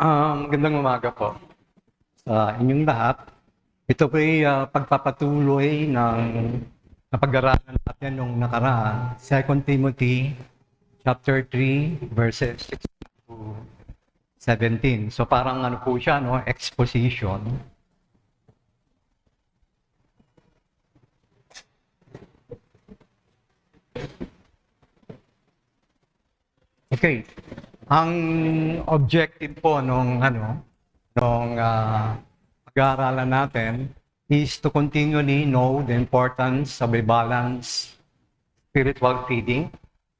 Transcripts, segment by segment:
Magandang umaga po sa inyong lahat. Ito po ay pagpapatuloy ng napag-aralan natin nung nakaraan, 2 Timothy chapter 3, verses 6 to 17. So parang ano po siya, no? Exposition. Okay. Ang objective po nung pag-aaralan natin is to continually know the importance of a balanced spiritual feeding.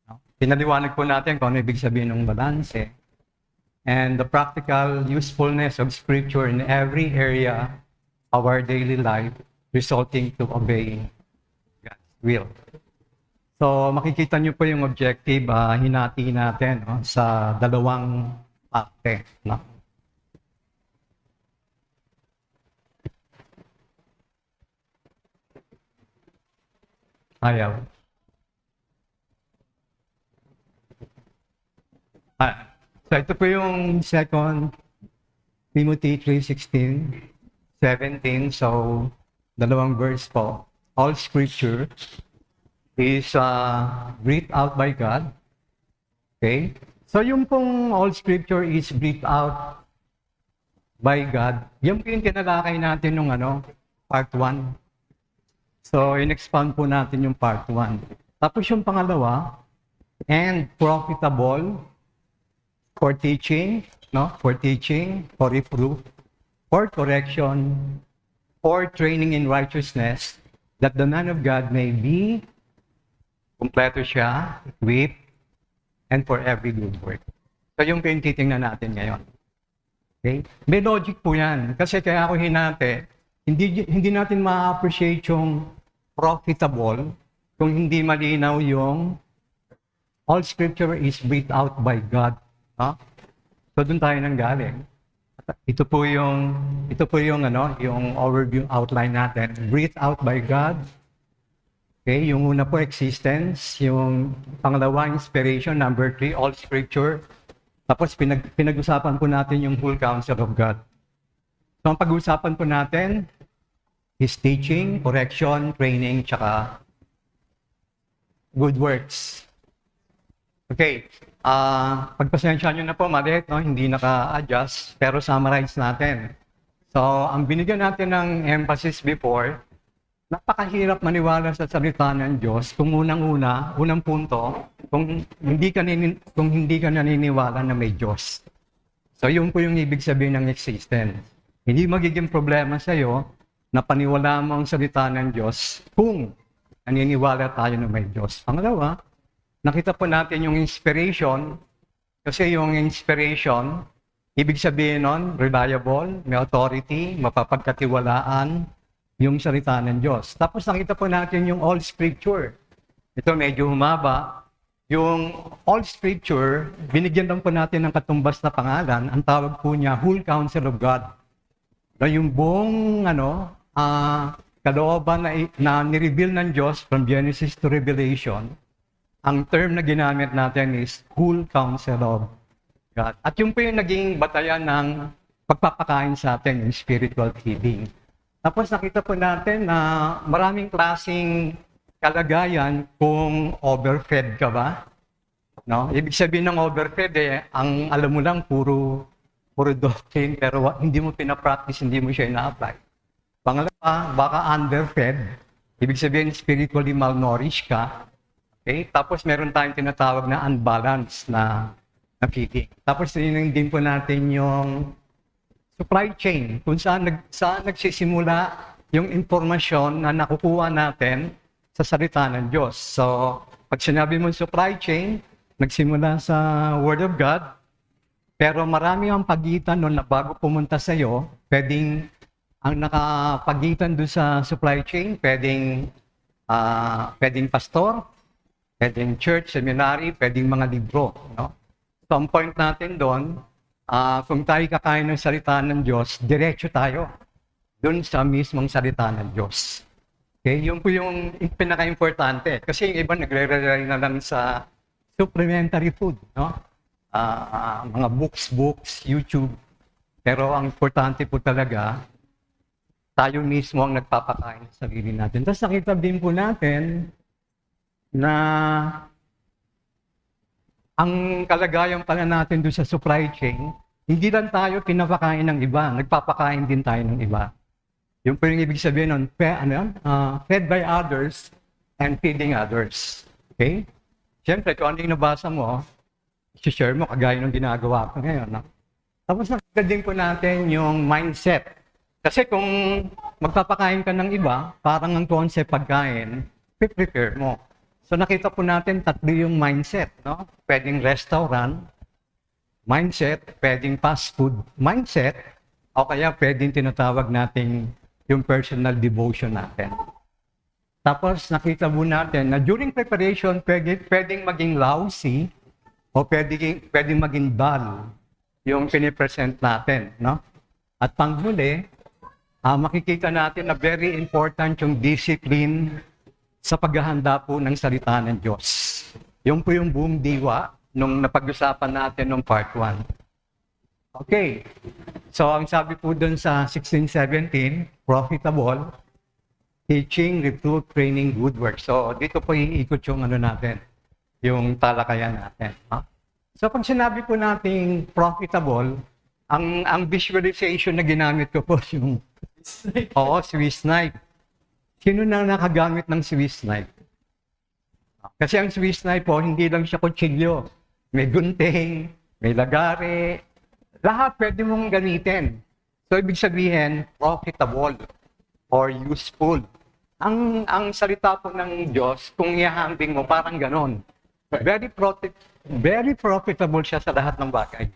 No? Pinaliwanag po natin kung ano ibig sabihin ng balanse and the practical usefulness of Scripture in every area of our daily life resulting to obeying God's will. So makikita niyo po yung objective, hinati natin sa dalawang parte. No? Ayaw. So ito po yung 2 Timothy 3:16, 17. So dalawang verse po. All scripture is breathed out by God. Okay? So yung pong all scripture is breathed out by God, yung po yung tinalakay natin nung part 1. So in-expand po natin yung part 1. Tapos yung pangalawa, and profitable for teaching, for teaching, for reproof, for correction, for training in righteousness, that the man of God may be kumpleto siya, equipped, and for every good work. So yung titingnan natin ngayon. Okay? May logic po yan. Kasi kaya ako hinati, hindi natin ma-appreciate yung profitable kung hindi malinaw yung all scripture is breathed out by God. Huh? So doon tayo nang galing. Ito po yung yung overview outline natin. Breathed out by God. Okay, yung una po existence, yung pangalawa inspiration, number 3 all scripture. Tapos pinag-usapan po natin yung whole counsel of God. So ang pag-uusapan po natin is teaching, correction, training, tsaka good works. Okay, pagpasensya nyo na po, Madet, hindi naka-adjust, pero summarize natin. So, ang binigyan natin ng emphasis before, napakahirap maniwala sa salita ng Diyos kung unang punto, kung hindi ka naniniwala na may Diyos. So, yun po yung ibig sabihin ng existence. Hindi magiging problema sa iyo na paniwala mo ang salita ng Diyos kung naniniwala tayo na may Diyos. Pangalawa, nakita po natin yung inspiration, kasi yung inspiration, ibig sabihin nun, reliable, may authority, mapapagkatiwalaan, yung salita ng Diyos. Tapos nakita po natin yung all scripture. Ito medyo humaba. Yung all scripture, binigyan lang po natin ng katumbas na pangalan. Ang tawag po niya, whole counsel of God. So, yung buong kalooban na nireveal ng Diyos from Genesis to Revelation, ang term na ginamit natin is whole counsel of God. At yung po yung naging batayan ng pagpapakain sa atin, yung spiritual feeding. Tapos nakita po natin na maraming klaseng kalagayan kung overfed ka ba. No? Ibig sabihin ng overfed, ang alam mo lang puro doctrine, pero hindi mo pinapractice, hindi mo siya ina-apply. Pangalawa, baka underfed. Ibig sabihin spiritually malnourished ka. Okay? Tapos meron tayong tinatawag na unbalanced na feeding. Tapos din po natin yung supply chain, kung saan nagsisimula yung impormasyon na nakukuha natin sa salita ng Diyos. So, pag sinabi mo supply chain, nagsimula sa Word of God, pero marami ang pagitan nun na bago pumunta sa iyo, ang nakapagitan doon sa supply chain, pwedeng pastor, pwedeng church, seminary, pwedeng mga libro. No? So, ang point natin doon, kung tayo kakain ng salita ng Diyos, diretso tayo dun sa mismong salita ng Diyos. Okay? Yun po yung pinaka-importante. Kasi yung iba nagre-rely na lang sa supplementary food. No? Mga books, YouTube. Pero ang importante po talaga, tayo mismo ang nagpapakain sa sarili natin. Tapos nakita din po natin na ang kalagayan pala natin doon sa supply chain, hindi lang tayo pinapakain ng iba, nagpapakain din tayo ng iba. Yung po yung ibig sabihin nun, fed by others and feeding others. Okay? Siyempre, kung ano yung nabasa mo, i-share mo kagaya ng ginagawa ko ngayon. No? Tapos nakita din po natin yung mindset. Kasi kung magpapakain ka ng iba, parang ang concept pagkain, prepare mo. So nakita po natin tatlo yung mindset. No? Pwedeng restaurant, mindset, pwedeng fast food mindset, o kaya pwedeng tinatawag nating yung personal devotion natin. Tapos nakita po natin na during preparation, pwedeng maging lousy o pwedeng maging dull yung pinipresent natin. No? At panghuli, makikita natin na very important yung discipline sa paghahanda po ng salita ng Diyos. Yung po yung buong diwa nung napag-usapan natin nung part 1. Okay. So, ang sabi po dun sa 16-17, profitable, teaching, reproof, training, good work. So, dito po iikot yung ano natin, yung talakayan natin. Huh? So, pag sinabi po nating profitable, ang visualization na ginamit ko po yung Swiss knife. Sino na nakagamit ng Swiss knife? Kasi ang Swiss knife po, hindi lang siya kutsilyo. May gunting, may lagari, lahat pwede mong gamitin. So, ibig sabihin, profitable or useful. Ang salita po ng Diyos, kung ihahambing mo, parang ganon. Very profitable siya sa lahat ng bagay.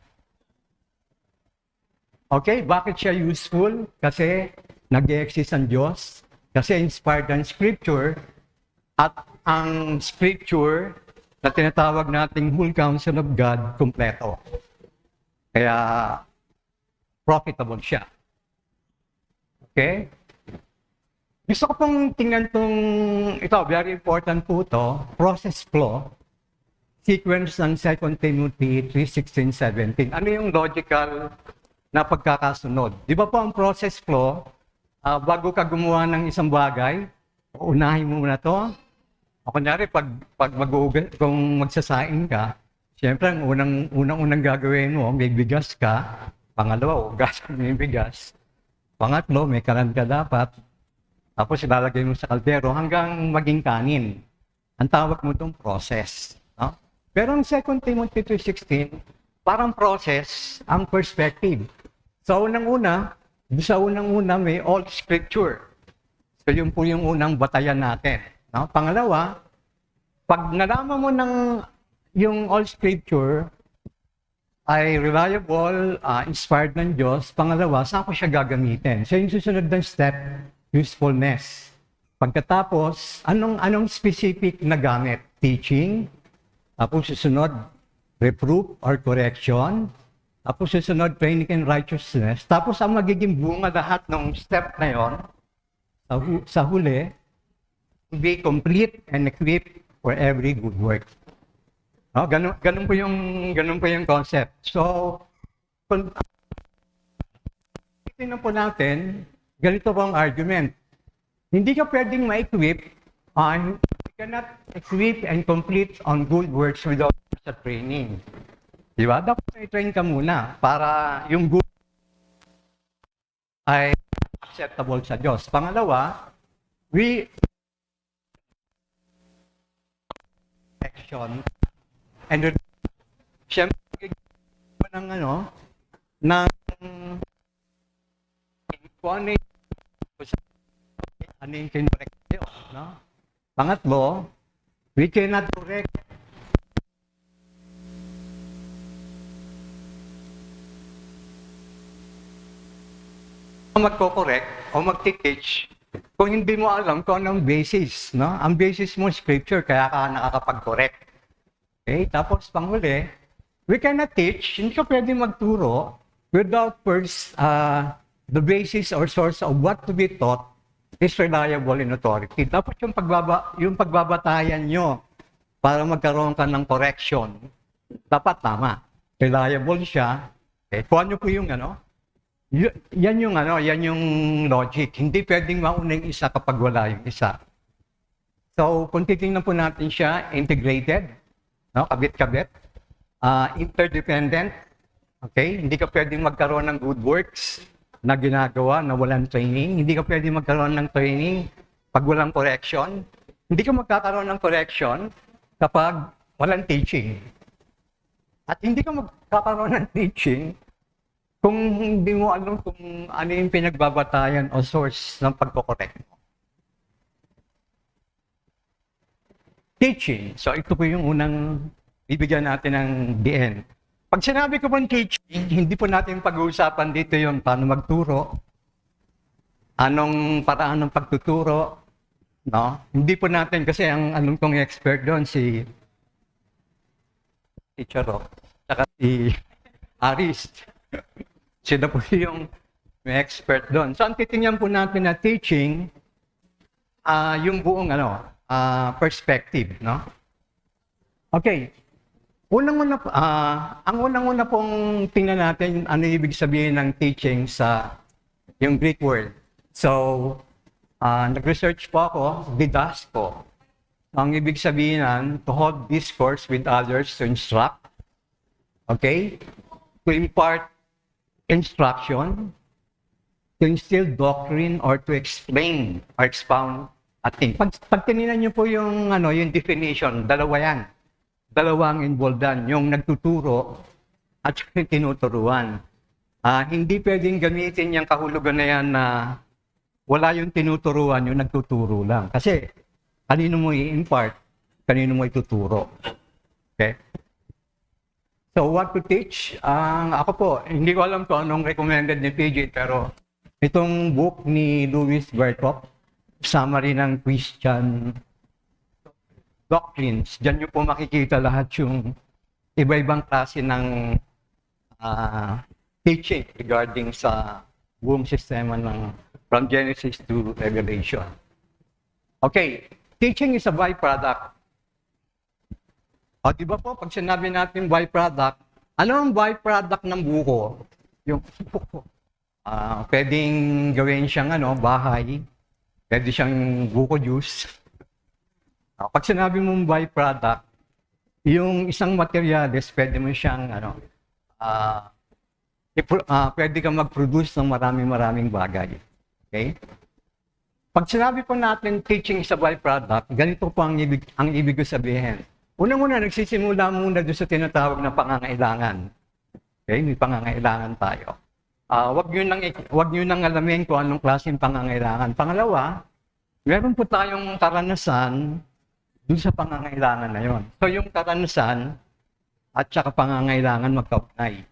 Okay, bakit siya useful? Kasi nag-e-exist ang Diyos, kasi inspired ang Scripture, at ang Scripture na tinatawag nating whole counsel of God, kumpleto. Kaya profitable siya. Okay? Gusto ko pong tingnan ito, very important po ito, process flow, sequence ng 2 Timothy 3:16-17. Ano yung logical na pagkakasunod? Di ba po ang process flow, bago ka gumawa ng isang bagay, unahin mo muna to. O kunyari, kung magsasaing ka, siyempre, ang unang gagawin mo, may bigas ka. Pangalawa, ugasan mo yung bigas. Pangatlo, may kalan ka dapat. Tapos ilalagay mo sa kaldero hanggang maging kanin. Ang tawag mo itong process. No? Pero ang 2 Timothy 3:16, parang process ang perspective. Sa unang-una may all scripture. So yun po yung unang batayan natin. No? Pangalawa, pag nalaman mo yung all scripture ay reliable, inspired ng Diyos, pangalawa, saan ko siya gagamitin? So yung susunod ng step, usefulness. Pagkatapos, anong specific na gamit? Teaching. Tapos susunod, reproof or correction. Tapos susunod, training in righteousness. Tapos ang magiging bunga lahat ng step na yon, sa huli, to be complete and equipped for every good work. No, ganun po yung concept. So, kung tingnan po natin, ganito po ang argument. Hindi ka pwedeng ma-equip you cannot equip and complete on good works without sa training. Di ba? Dapat i-train ka muna para yung good ay acceptable sa Diyos. Pangalawa, action and siyempre ng kung ano yung kinorek kayo, no? Pangatlo, we cannot correct magko-correct o magti-teach kung hindi mo alam kung anong basis, no? Ang basis mo scripture, kaya ka nakakapag-correct. Okay? Tapos panghuli, we cannot teach, hindi ka pwede magturo without first the basis or source of what to be taught is reliable in authority. Tapos yung pagbabatayan nyo para magkaroon ka ng correction, dapat tama. Reliable siya. Okay? Kung ano po yung Yan yung ano, yan yung logic. Hindi pwedeng mauna yung isa kapag wala yung isa. So, kung titingnan po natin siya, integrated, no? Kabit-kabit, interdependent, okay? Hindi ka pwedeng magkaroon ng good works na ginagawa na walang training. Hindi ka pwedeng magkaroon ng training pag walang correction. Hindi ka magkakaroon ng correction kapag walang teaching. At hindi ka magkakaroon ng teaching kung hindi mo alam kung ano yung pinagbabatayan o source ng pagkokorek mo. Teaching. So ito po yung unang bibigyan natin ng DN. Pag sinabi ko pong teaching, hindi po natin pag-uusapan dito yung paano magturo, anong paraan ng pagtuturo, no? Hindi po natin kasi ang anong kong expert doon si Teacher Rock, saka si Aris. Sila po yung may expert doon. So ang titingnan po natin na teaching, yung buong perspective, no? Okay. Ang unang-una pong tingnan natin ano ibig sabihin ng teaching sa yung Greek word. So, nag-research po ako, didasko. Ang ibig sabihin to hold discourse with others to instruct, okay? To impart instruction, to instill doctrine, or to explain or expound a thing. Pag tininan niyo po yung definition, dalawa yan. Dalawang involved yan, yung nagtuturo at yung tinuturuan. Hindi pwedeng gamitin yung kahulugan na yan na wala yung tinuturuan, yung nagtuturo lang. Kasi kanino mo i-impart, kanino mo ituturo. Okay? So what to teach? Ako po, hindi ko alam kung anong recommended ni PJ, pero itong book ni Louis Berkhoff, Summary ng Christian Doctrines, diyan nyo po makikita lahat yung iba-ibang klase ng teaching regarding sa buong sistema ng from Genesis to Revelation. Okay, teaching is a byproduct. O, di ba po, pag sinabi natin byproduct, ano ang byproduct ng buko? Yung buko. Pwedeng gawin siyang bahay, pwede siyang buko juice. Pag sinabi mong byproduct, yung isang materials, pwede mo siyang pwede kang mag-produce ng maraming bagay. Okay? Pag sinabi po natin teaching is a byproduct, ganito po ang ibig ko sabihin. Unang-una, nagsisimula muna doon sa tinatawag na pangangailangan. Okay? May pangangailangan tayo. Wag nyo nang alamin kung anong klaseng pangangailangan. Pangalawa, meron po tayong karanasan dun sa pangangailangan na yon. So yung karanasan at saka pangangailangan magkaugnay.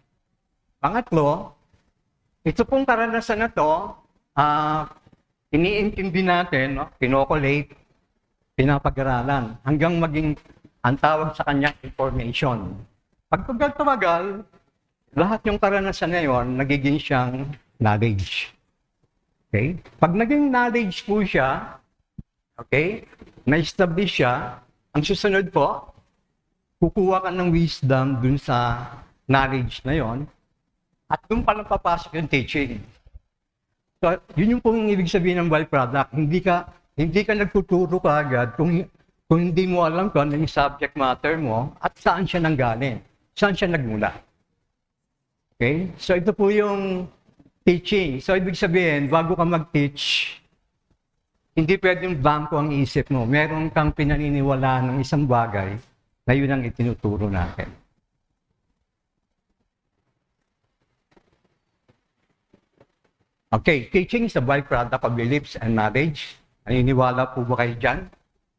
Pangatlo, ito pong karanasan na to, iniintindi natin, kinokolate, pinapag-aralan, hanggang maging ang tawag sa kanya information. Pag tumagal, lahat yung karanasan na yon, nagiging siyang knowledge. Okay? Pag naging knowledge po siya, okay, na-establish siya, ang susunod po, kukuha ka ng wisdom dun sa knowledge na yon, at dun palang papasok yung teaching. So, yun yung pong ibig sabihin ng byproduct. Hindi ka nagtuturo ka agad kung hindi mo alam kung ano yung subject matter mo at saan siya nanggaling, saan siya nagmula. Okay? So, ito po yung teaching. So, ibig sabihin, bago ka mag-teach, hindi pwedeng bangko ang isip mo. Meron kang pinaniniwalaan ng isang bagay na yun ang itinuturo natin. Okay, teaching is a byproduct of beliefs and knowledge. Naniniwala po ba kayo dyan?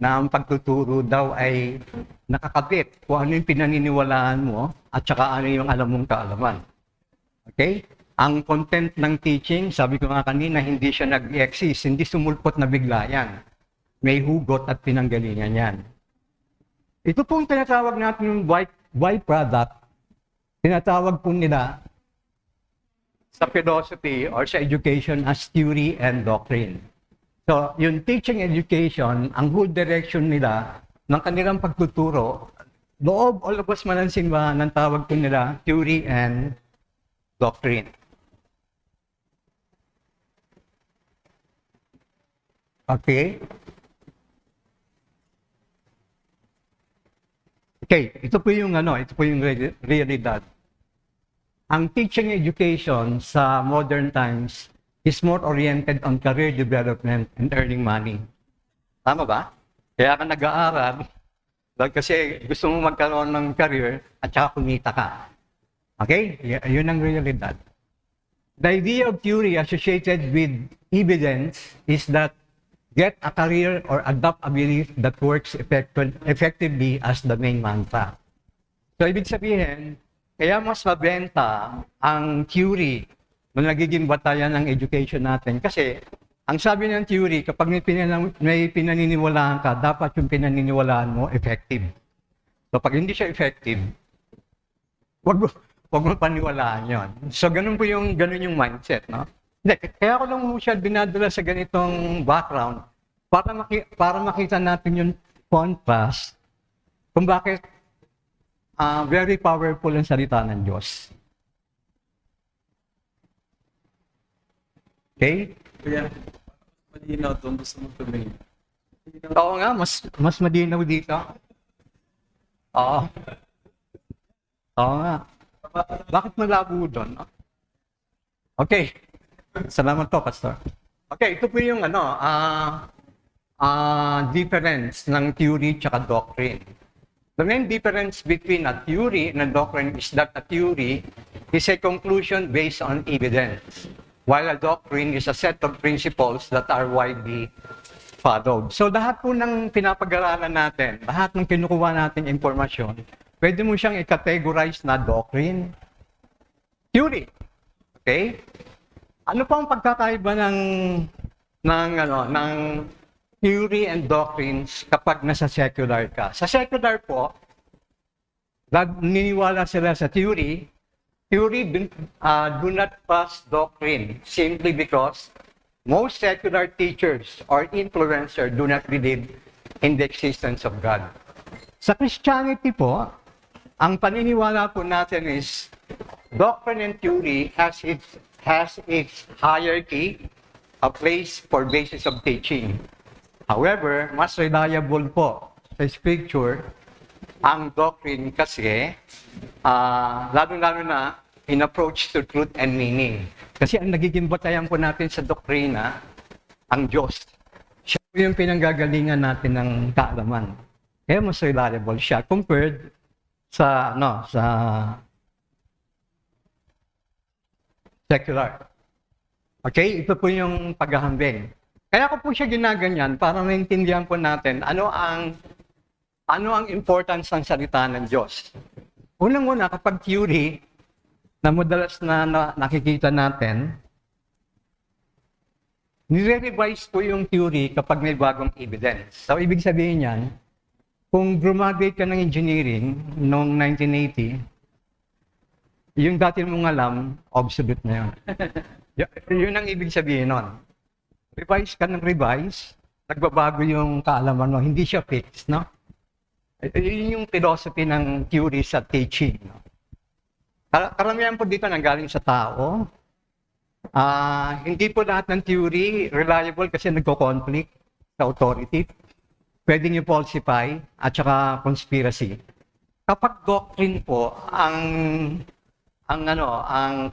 Na ang pagtuturo daw ay nakakabit kung ano yung pinaniniwalaan mo at saka ano yung alam mong kaalaman. Okay? Ang content ng teaching, sabi ko nga kanina, hindi siya nag-exist, hindi sumulpot na bigla yan. May hugot at pinanggalingan yan. Ito pong tinatawag natin yung byproduct, tinatawag po nila sa philosophy or sa education as theory and doctrine. So, yung teaching education, ang whole direction nila ng kanilang pagtuturo, loob o labas man ang simbahan, ang tawag po nila theory and doctrine. Okay? Okay, ito po yung realidad. Ang teaching education sa modern times is more oriented on career development and earning money. Tama ba? Kaya ka nag-aaral dahil kasi gusto mo magkaroon ng career at saka kumita ka. Okay? Yun ang realidad. The idea of theory associated with evidence is that get a career or adopt a belief that works effectively as the main mantra. So, ibig sabihin, kaya mas mabenta ang theory na nagiging batayan ng education natin. Kasi, ang sabi ng theory, kapag may pinaniniwalaan ka, dapat yung pinaniniwalaan mo effective. So, pag hindi siya effective, wag mo paniwalaan yon. So, ganun yung mindset, no? Hindi, kaya ko lang siya dinadala sa ganitong background para makita natin yung contrast kung bakit very powerful ang salita ng Diyos. Okay? Kaya, malinaw doon, gusto mo tumingin. Oo nga, mas malinaw dito. Oo. Oo nga. Bakit malabo doon? No? Okay. Salamat po, Pastor. Okay, ito po yung difference ng theory at doctrine. The main difference between a theory and a doctrine is that a theory is a conclusion based on evidence, while a doctrine is a set of principles that are widely followed. So lahat po ng pinapag-aralan natin, lahat ng kinukuha natin informasyon, pwede mo siyang i-categorize na doctrine, theory. Okay? Ano pa ang pagkakaiba ng theory and doctrines kapag nasa secular ka? Sa secular po, naniniwala sila sa theory. Theory do not pass doctrine simply because most secular teachers or influencers do not believe in the existence of God. Sa Christianity po, ang paniniwala po natin is doctrine and theory has its hierarchy, a place for basis of teaching. However, mas reliable po sa scripture ang doctrine kasi lalo-lalo na in approach to truth and meaning. Kasi ang nagiging batayan po natin sa doktrina, ang Diyos. Siya po yung pinanggagalingan natin ng kaalaman. Kaya mas reliable siya compared sa secular. Okay? Ito po yung paghahambing. Kaya ko po siya ginaganyan para maintindihan po natin ano ang importance ng salita ng Diyos. Unang-una, kapag theory, na madalas na nakikita natin, nire-revise po yung theory kapag may bagong evidence. So, ibig sabihin yan, kung graduate ka ng engineering noong 1980, yung dati mong alam, obsolete na yun. Yun ang ibig sabihin nun. Revise ka ng revise, nagbabago yung kaalaman mo, hindi siya fixed, no? Yun yung philosophy ng theory sa teaching, no? Karamihan po dito nanggaling sa tao. Hindi po lahat ng theory reliable kasi nagko-conflict sa authority. Pwedeng i-falsify at saka conspiracy. Kapag doctrine po, ang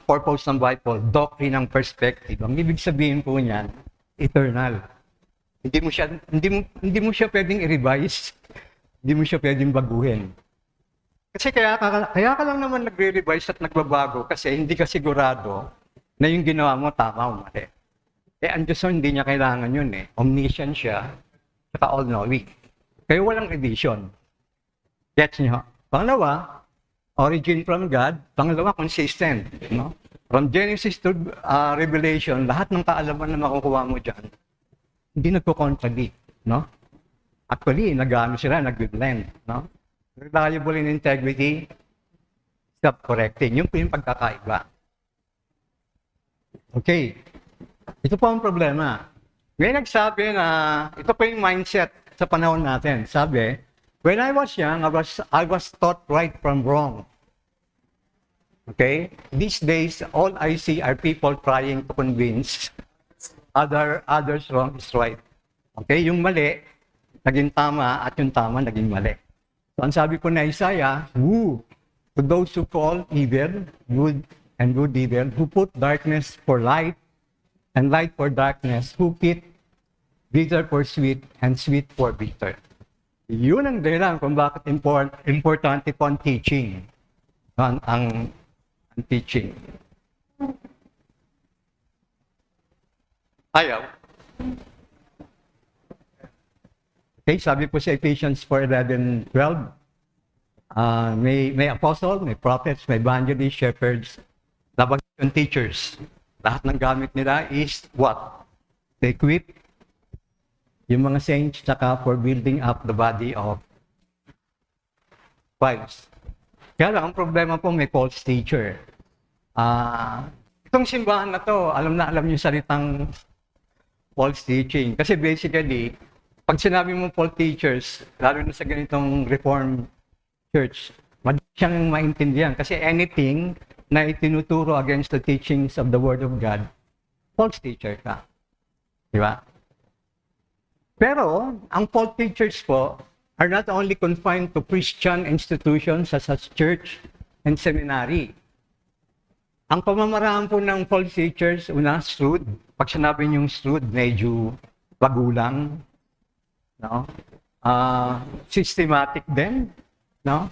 purpose ng Bible, doctrine ng perspective. Ang ibig sabihin po niyan, eternal. Hindi mo siya pwedeng i-revise. Hindi mo siya pwedeng baguhin. Kasi kaya ka lang naman nagre-revise at nagbabago kasi hindi ka sigurado na yung ginawa mo tama o mali. Ang Diyos hindi niya kailangan yun eh. Omniscient siya, saka all-knowing. Kaya walang revision. Gets niyo? Pangalawa, origin from God. Pangalawa, consistent. No? From Genesis to Revelation, lahat ng kaalaman na makukuha mo dyan, hindi nagko-contradict. No? Actually, nag-blend. No? Reliable in integrity, self-correcting. Yun po yung pagkakaiba. Okay. Ito po ang problema. May nagsabi na, ito po yung mindset sa panahon natin. Sabi, when I was young, I was taught right from wrong. Okay? These days, all I see are people trying to convince others wrong is right. Okay, yung mali, naging tama at yung tama naging mali. So ang sabi po na Isaiah, who to those who call evil, good and good evil, who put darkness for light and light for darkness, who put bitter for sweet and sweet for bitter. Yun ang dahilan kung bakit importante po ang teaching. Ang teaching. Ayaw. Okay, sabi po sa Ephesians 4:11-12, may apostle, may prophets, may evangelists, shepherds, labag yung teachers. Lahat ng gamit nila is what? To equip yung mga saints tsaka for building up the body of Christ. Kaya lang, ang problema po may false teacher. Itong simbahan na to, alam na alam yung salitang false teaching. Kasi basically, pag sinabi mo false teachers, lalo na sa ganitong Reformed Church, madali siyang maintindihan. Kasi anything na itinuturo against the teachings of the Word of God, false teacher ka. Di ba? Pero, ang false teachers po are not only confined to Christian institutions such as church and seminary. Ang pamamaraan po ng false teachers, una, shrewd. Pag sinabi niyong shrewd, medyo bagulang. No? Systematic din. No?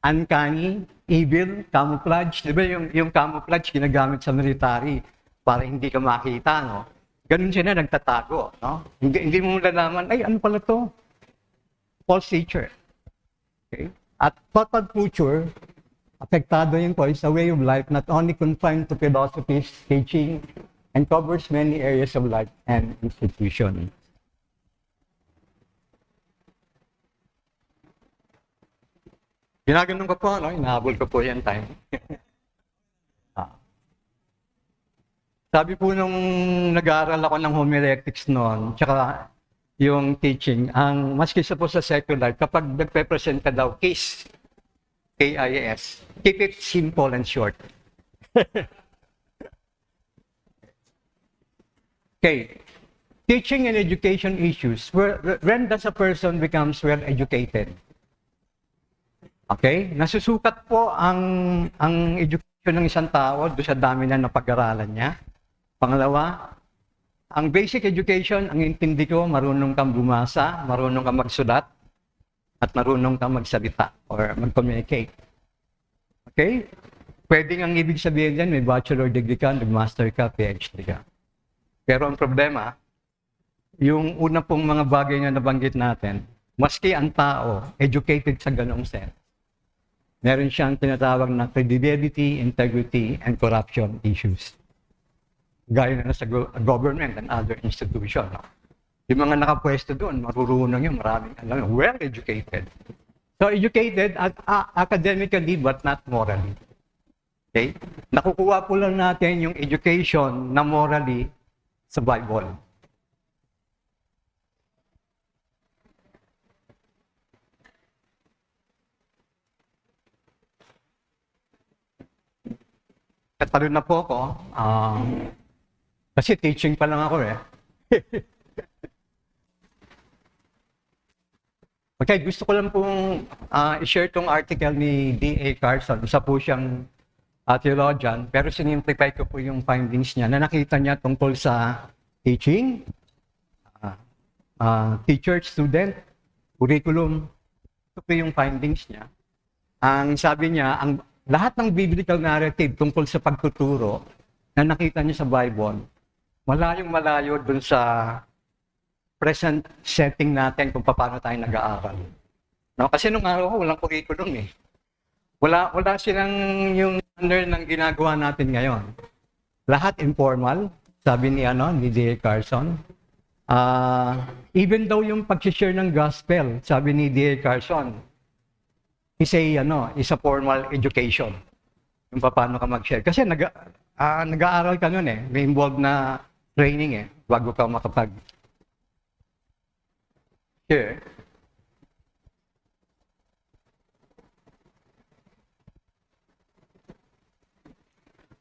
Uncanny, evil, camouflage. Di ba yung camouflage ginagamit sa military para hindi ka makita, no? Ganun sila nagtatago, no? Hindi mo nalalaman, ay, ano pala to? False teacher. Okay? At total future, apektado yun po, is a way of life not only confined to philosophies, teaching, and covers many areas of life and institution. Ginaganon ko po, no? Inahabol ko po yan time. Sabi po nung nag-aaral ako ng homiletics noon, tsaka yung teaching, ang mas kisa po sa secular, kapag nagpe-present ka daw, KISS, K-I-S, keep it simple and short. Okay, teaching and education issues. When does a person becomes well-educated? Okay, nasusukat po ang education ng isang tao doon sa dami na napag-aralan niya. Pangalawa, ang basic education, ang intindi ko, marunong kang bumasa, marunong kang magsulat, at marunong kang magsalita or mag-communicate. Okay? Pwedeng ang ibig sabihin yan, may bachelor degree ka, nag-master ka, PhD ka. Pero ang problema, yung una pong mga bagay na nabanggit natin, maski ang tao, educated sa ganong sense, meron siyang tinatawag na credibility, integrity, and corruption issues. Gaya na sa government and other institution. No? Yung mga nakapwesto doon, marurunong yun, maraming alam, well-educated. So, educated academically but not morally. Okay? Nakukuha po lang natin yung education na morally sa Bible. Katalo na po ako. Kasi teaching pa lang ako eh. Okay, gusto ko lang pong i-share tong article ni D.A. Carson. Isa po siyang theologian, pero sinimplify ko po yung findings niya na nakita niya tungkol sa teaching, teacher-student, curriculum. Ito po yung findings niya. Ang sabi niya, ang lahat ng biblical narrative tungkol sa pagtuturo na nakita niya sa Bible, malayong-malayo dun sa present setting natin kung paano tayo nag-aaral. No? Kasi nung araw ko, walang curriculum eh. Wala silang yung under ng ginagawa natin ngayon. Lahat informal, sabi ni D.A. Carson. Even daw yung pag-share ng gospel, sabi ni D.A. Carson, is a formal education. Yung paano ka mag-share. Kasi nag-aaral ka nun eh. May involved na training eh, bago ka makapag-share.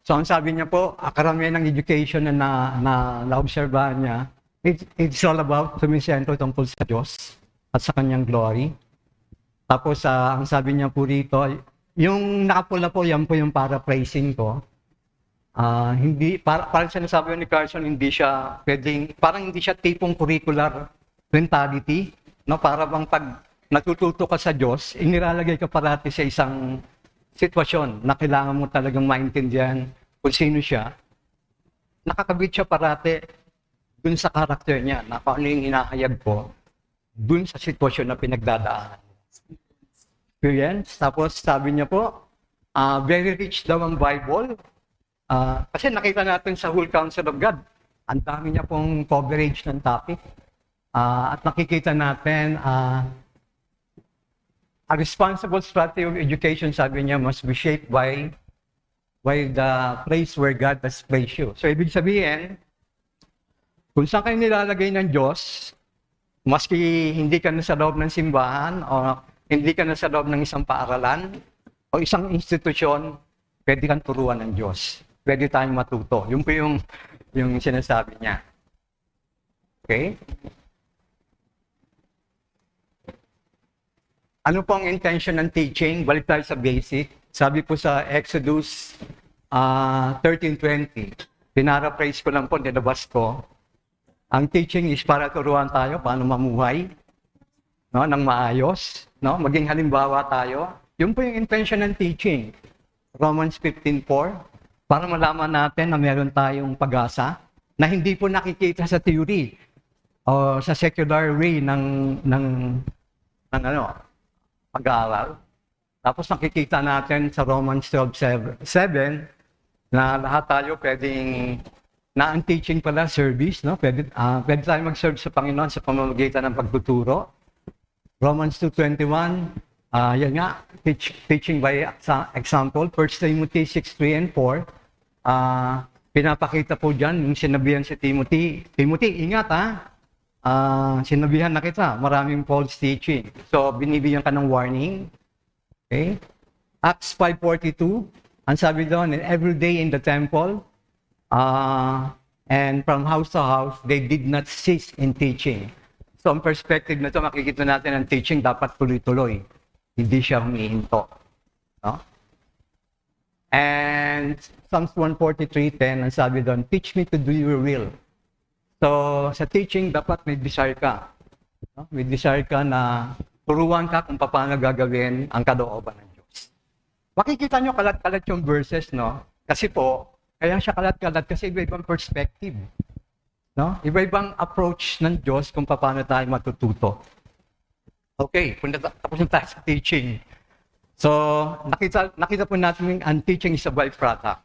So ang sabi niya po, karamihan ng education na naobserbahan niya It's all about sumisentro tungkol sa Diyos at sa kanyang glory. Tapos ang sabi niya po rito, yung nakapula po, yan po yung paraphrasing ko. Parang sinasabi ni Carson, hindi siya pwedeng, parang hindi siya tipong curricular mentality, no? Para bang pag natututo ka sa Diyos, inilalagay ka parati sa isang sitwasyon na kailangan mo talagang maintindihan kung sino siya. Nakakabit siya parati dun sa karakter niya, na kung ano yung hinahayag ko, dun sa sitwasyon na pinagdadaanan. Experience. Tapos sabi niya po, very rich daw ang Bible. Kasi nakita natin sa whole counsel of God, ang dami niya pong coverage ng topic. At nakikita natin, a responsible strategy of education, sabi niya, must be shaped by the place where God has placed you. So, ibig sabihin, kung saan kayo nilalagay ng Diyos, maski hindi ka na sa loob ng simbahan, o hindi ka na sa loob ng isang paaralan, o isang institusyon, pwede kang turuan ng Diyos. Pwede tayong matuto. Yun po yung sinasabi niya. Okay? Ano po ang intention ng teaching? Balik tayo sa basic. Sabi po sa Exodus 13:20, pinaraphrase ko lang po, nilabas ko. Ang teaching is para turuan tayo paano mamuhay, no, ng maayos, no, maging halimbawa tayo. Yun po yung intention ng teaching. Romans 15:4, para malaman natin na meron tayong pag-asa na hindi po nakikita sa theory o sa secular way ng pag-aaral. Tapos nakikita natin sa Romans 12:7 na lahat tayo pwedeng, na ang teaching pala service, no? Pwede tayo mag-serve sa Panginoon sa pamamagitan ng pagtuturo. Romans 2:21, yan nga, teaching by example. 1 Timothy 6:3 and 4, pinapakita po dyan yung sinabihan si Timothy, ingat sinabihan na kita, maraming false teaching. So, binibigyan ka ng warning. Okay? Acts 5:42, ang sabi doon, and every day in the temple, and from house to house, they did not cease in teaching. So, ang perspective na ito, makikita natin ang teaching dapat tuloy-tuloy. Hindi siya humihinto. No? And Psalms 143:10, ang sabi doon, teach me to do your will. So, sa teaching, dapat may desire ka. No? May desire ka na turuan ka kung paano gagawin ang kalooban ng Diyos. Makikita nyo kalat-kalat yung verses, no? Kasi po, kaya siya kalat-kalat kasi iba-ibang perspective. No? Iba-ibang approach ng Diyos kung paano tayo matututo. Okay, tapos na tayo sa teaching. So, nakita po natin ang teaching is a byproduct.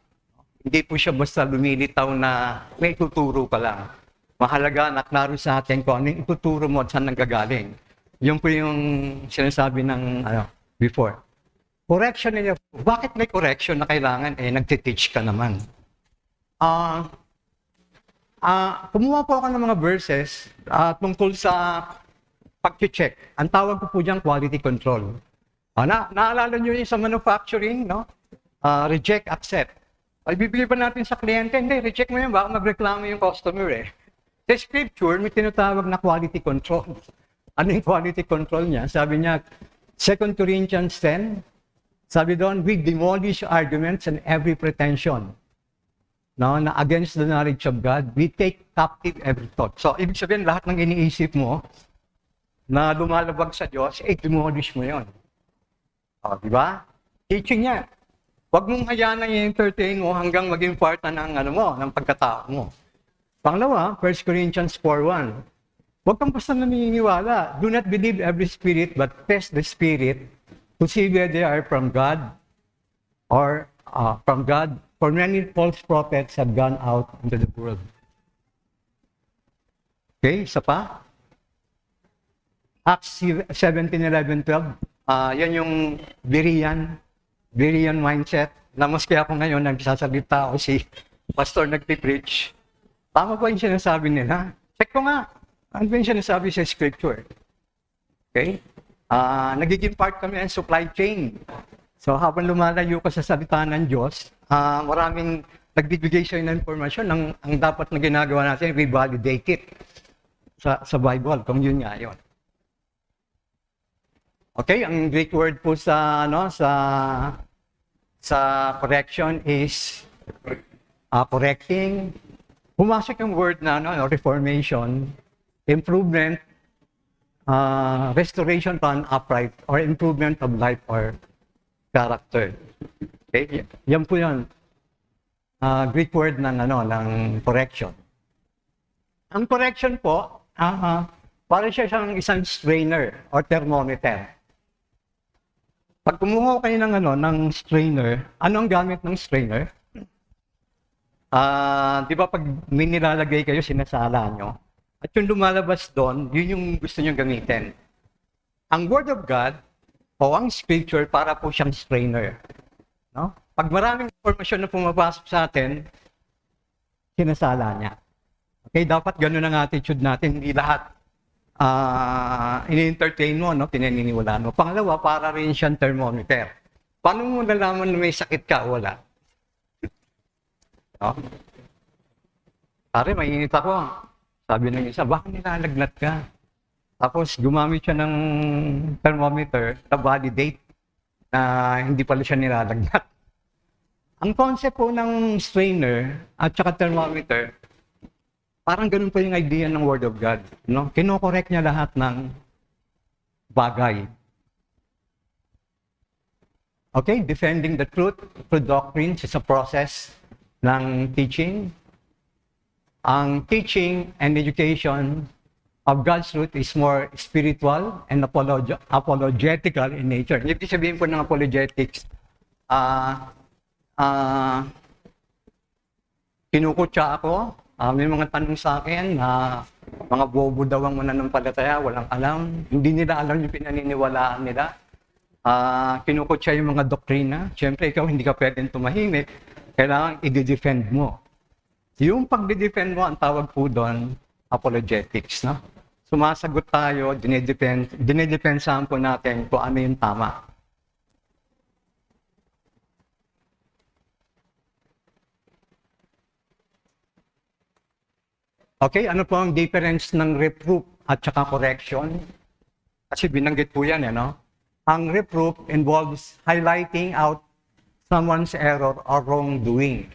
Hindi po siya basta lumilitaw na may tuturo ka lang. Mahalaga na klaro sa atin kung ano yung ituturo mo at saan nanggagaling. Yun po yung sinasabi ng before. Correction niya. Bakit may correction na kailangan? Nagtiteach ka naman. Kumuha po ako ng mga verses tungkol sa pag-check. Ang tawag ko po dyan, quality control. Naalala nyo yung sa manufacturing, no? Reject, accept. Ay, bibigay pa natin sa kliyente, hindi, reject mo yun, baka magreklamo yung customer Sa scripture, may tinatawag na quality control. Ano yung quality control niya? Sabi niya, 2 Corinthians 10, sabi doon, we demolish arguments and every pretension. No, na against the knowledge of God, we take captive every thought. So, ibig sabihin, lahat ng iniisip mo na lumalabag sa Diyos, demolish mo yon. Di ba? Teaching niya. Huwag mong hayaan na i-entertain mo hanggang maging part na ng pagkatao mo. Pangalawa, 1 Corinthians 4:1. Huwag kang basta naniniwala. Do not believe every spirit, but test the spirit to see whether they are from God or from God. For many false prophets have gone out into the world. Okay, isa pa. Acts 17:11-12. Yan yung Berean mindset. Na maski ako ngayon nagsasalita o si pastor nagpipreach. Tama ba yung sinasabi nila? Check ko nga. Ano ba yung sinasabi sa scripture? Okay? Nagiging part kami ng supply chain. So habang lumalayo ka sa salita ng Diyos, maraming nagbibigay sa'yo ng informasyon ang dapat na ginagawa natin, revalidate it. sa Bible, kung yun nga yun. Okay, ang Greek word po sa correction is correcting. Pumasok yung word na reformation, improvement, restoration to an upright, or improvement of life or character. Okay, yan po yun. Greek word ng correction. Ang correction po, para siya siyang isang strainer or thermometer. Pag kumuha kayo ng strainer, ano ang gamit ng strainer? Di ba pag may nilalagay kayo, sinasala nyo, at yung lumalabas doon, yun yung gusto nyo gamitin. Ang Word of God, o ang Scripture, para po siyang strainer. No? Pag maraming informasyon na pumapasok sa atin, sinasala niya. Okay, dapat ganun ang attitude natin, hindi lahat ini-entertain mo, pinaniniwalaan mo. Pangalawa, para rin siyang thermometer. Paano mo nalaman na may sakit ka o wala? No? Pare, mainit ako. Sabi ng isa, bakit nilalagnat ka? Tapos gumamit siya ng thermometer na validate na hindi pala siya nilalagnat. Ang concept po ng strainer at saka thermometer, parang ganun po yung idea ng Word of God. No? Kino-correct niya lahat ng bagay. Okay, defending the truth through doctrines is a process ng teaching. Ang teaching and education of God's truth is more spiritual and apologetical in nature. Ibig sabihin po ng apologetics, kinukutya ako, may mga tanong sa akin na mga bobo daw ang mananampalataya, walang alam, hindi nila alam yung pinaniniwalaan nila. Kinukutya yung mga doktrina. Siyempre, ikaw hindi ka pwedeng tumahimik. Kailangan i-defend mo. Yung pag-defend mo, ang tawag po doon, apologetics. No? Sumasagot tayo, dinedepensahan po natin kung ano yung tama. Okay, ano po ang difference ng reproof at saka correction? Kasi binanggit po yan, no? Ang reproof involves highlighting out someone's error or wrongdoing.